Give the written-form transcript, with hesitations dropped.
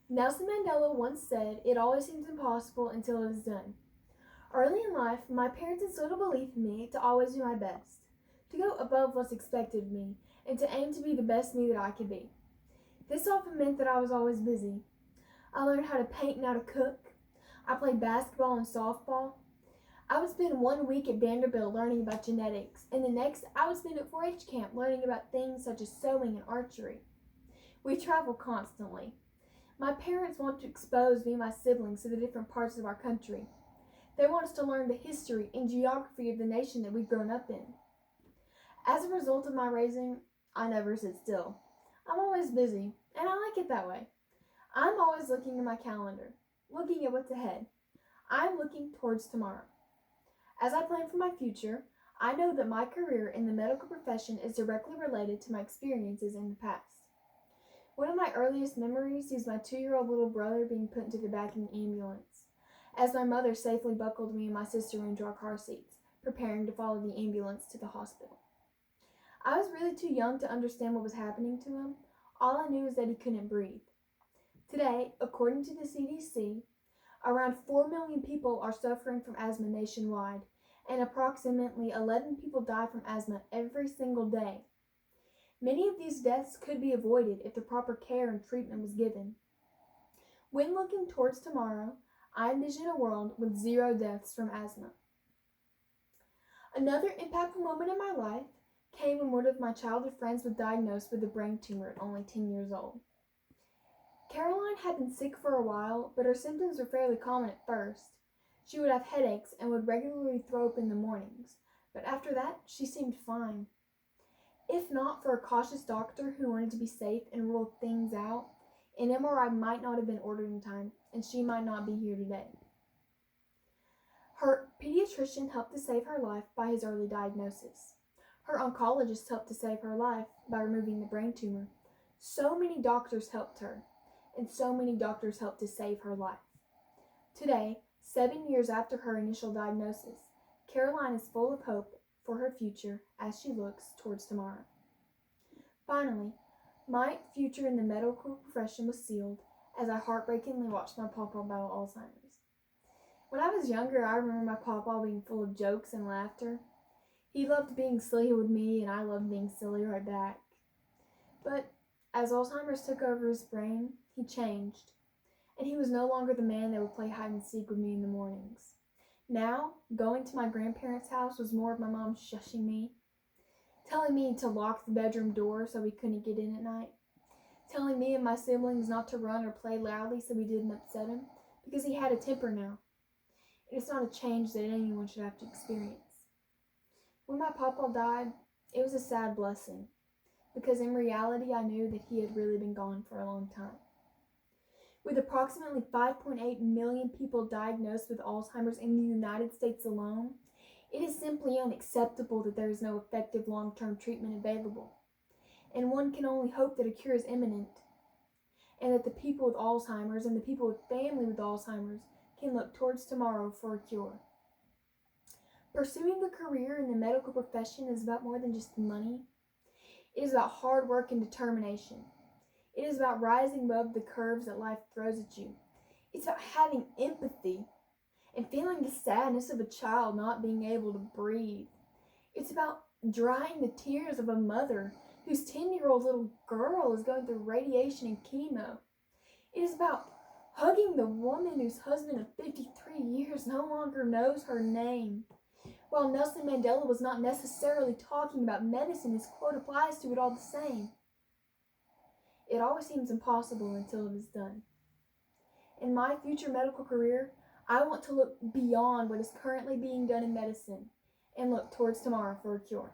Nelson Mandela once said, "It always seems impossible until it is done." Early in life, my parents instilled a belief in me to always do my best, to go above what's expected of me, and to aim to be the best me that I could be. This often meant that I was always busy. I learned how to paint and how to cook. I played basketball and softball. I would spend 1 week at Vanderbilt learning about genetics, and the next I would spend at 4-H camp learning about things such as sewing and archery. We traveled constantly. My parents want to expose me and my siblings to the different parts of our country. They want us to learn the history and geography of the nation that we've grown up in. As a result of my raising, I never sit still. I'm always busy, and I like it that way. I'm always looking at my calendar, looking at what's ahead. I'm looking towards tomorrow. As I plan for my future, I know that my career in the medical profession is directly related to my experiences in the past. One of my earliest memories is my 2-year-old little brother being put into the back of an ambulance, as my mother safely buckled me and my sister into our car seats, preparing to follow the ambulance to the hospital. I was really too young to understand what was happening to him. All I knew is that he couldn't breathe. Today, according to the CDC, around 4 million people are suffering from asthma nationwide, and approximately 11 people die from asthma every single day. Many of these deaths could be avoided if the proper care and treatment was given. When looking towards tomorrow, I envision a world with 0 deaths from asthma. Another impactful moment in my life came when one of my childhood friends was diagnosed with a brain tumor at only 10 years old. Caroline had been sick for a while, but her symptoms were fairly common at first. She would have headaches and would regularly throw up in the mornings, but after that, she seemed fine. If not for a cautious doctor who wanted to be safe and rule things out, an MRI might not have been ordered in time, and she might not be here today. Her pediatrician helped to save her life by his early diagnosis. Her oncologist helped to save her life by removing the brain tumor. So many doctors helped her, and so many doctors helped to save her life. Today, 7 years after her initial diagnosis, Caroline is full of hope for her future as she looks towards tomorrow. Finally, my future in the medical profession was sealed as I heartbreakingly watched my pawpaw battle Alzheimer's. When I was younger, I remember my pawpaw being full of jokes and laughter. He loved being silly with me, and I loved being silly right back. But as Alzheimer's took over his brain, he changed, and he was no longer the man that would play hide and seek with me in the mornings. Now, going to my grandparents' house was more of my mom shushing me, telling me to lock the bedroom door so we couldn't get in at night, telling me and my siblings not to run or play loudly so we didn't upset him, because he had a temper now. It's not a change that anyone should have to experience. When my papa died, it was a sad blessing, because in reality I knew that he had really been gone for a long time. With approximately 5.8 million people diagnosed with Alzheimer's in the United States alone, it is simply unacceptable that there is no effective long-term treatment available, and one can only hope that a cure is imminent, and that the people with Alzheimer's and the people with family with Alzheimer's can look towards tomorrow for a cure. Pursuing a career in the medical profession is about more than just money. It is about hard work and determination. It is about rising above the curves that life throws at you. It's about having empathy and feeling the sadness of a child not being able to breathe. It's about drying the tears of a mother whose 10-year-old little girl is going through radiation and chemo. It is about hugging the woman whose husband of 53 years no longer knows her name. While Nelson Mandela was not necessarily talking about medicine, his quote applies to it all the same. It always seems impossible until it is done. In my future medical career, I want to look beyond what is currently being done in medicine and look towards tomorrow for a cure.